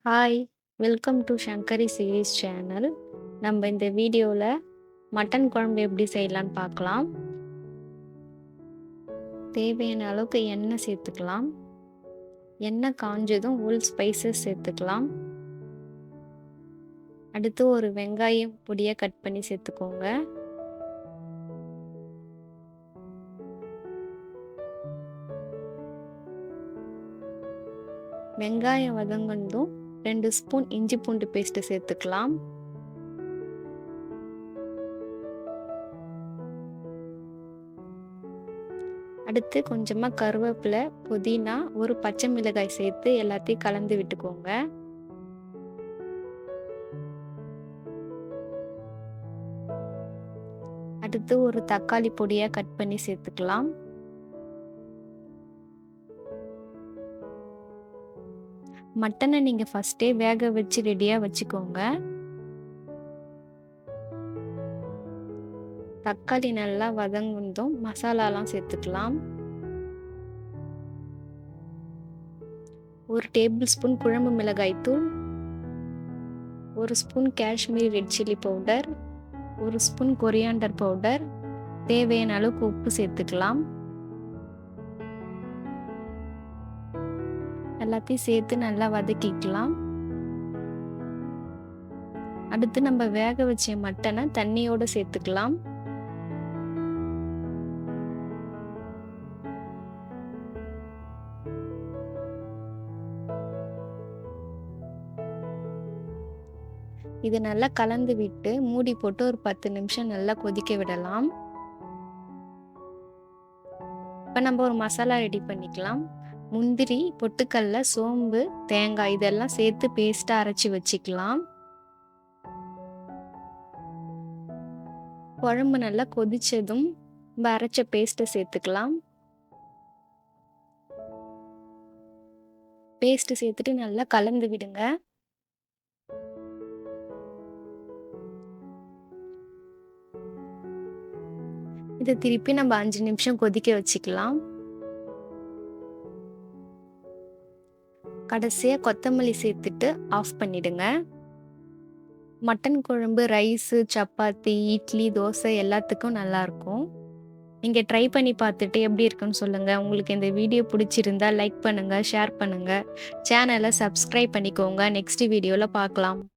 Hi! Welcome to Sankari series channel. நம்ம இந்த வீடியோல மட்டன் குழம்பு எப்படி செய்யலான்னு பார்க்கலாம். தேவையான அளவுக்கு எண்ணெய் சேர்த்துக்கலாம். எண்ணெய் காஞ்சதும் ஹோல் ஸ்பைசஸ் சேர்த்துக்கலாம். அடுத்து ஒரு வெங்காயம் பொடியா கட் பண்ணி சேர்த்துக்கோங்க. வெங்காயம் வதங்கனதும் 2 ஸ்பூன் இஞ்சி பூண்டு பேஸ்ட் சேர்த்துக்கலாம். அடுத்து கொஞ்சமா கருவேப்பிலை, புதினா, ஒரு பச்சை மிளகாய் சேர்த்து எல்லாத்தையும் கலந்து விட்டுக்கோங்க. அடுத்து ஒரு தக்காளி பொடியா கட் பண்ணி சேர்த்துக்கலாம். மட்டனை நீங்க ஃபர்ஸ்டே வேக வச்சு ரெடியா வச்சுக்கோங்க. தக்காளி நல்லா வதங்குனதும் மசாலாலாம் சேர்த்துக்கலாம். 1 டேபிள் ஸ்பூன் குழம்பு மிளகாய் தூள், 1 spoon Kashmiri red chilli powder, 1 spoon coriander powder, தேவையான அளவுக்கு உப்பு சேர்த்துக்கலாம். எல்லாத்தையும் சேர்த்து நல்லா வதக்கிக்கலாம். அடுத்து நம்ம வேக வச்ச மட்டனை தண்ணியோட சேர்த்துக்கலாம். இது நல்லா கலந்து விட்டு மூடி போட்டு ஒரு 10 நிமிஷம் நல்லா கொதிக்க விடலாம். இப்போ நம்ம ஒரு மசாலா ரெடி பண்ணிக்கலாம். முந்திரி, பொட்டுக்கடலை, சோம்பு, தேங்காய் இதெல்லாம் சேர்த்து பேஸ்டா அரைச்சி வச்சுக்கலாம். குழம்பு நல்லா கொதிச்சதும் நம்ம அரைச்ச பேஸ்ட்டை சேர்த்துக்கலாம். பேஸ்ட் சேர்த்துட்டு நல்லா கலந்து விடுங்க. இதை திருப்பி நம்ம 5 நிமிஷம் கொதிக்க வச்சுக்கலாம். கடைசியாக கொத்தமல்லி சேர்த்துட்டு ஆஃப் பண்ணிடுங்க. மட்டன் குழம்பு ரைஸு, சப்பாத்தி, இட்லி, தோசை எல்லாத்துக்கும் நல்லாயிருக்கும். நீங்கள் ட்ரை பண்ணி பார்த்துட்டு எப்படி இருக்குன்னு சொல்லுங்கள். உங்களுக்கு இந்த வீடியோ பிடிச்சிருந்தா லைக் பண்ணுங்கள், ஷேர் பண்ணுங்கள். சேனலை சப்ஸ்கிரைப் பண்ணிக்கோங்க. நெக்ஸ்ட் வீடியோவில் பார்க்கலாம்.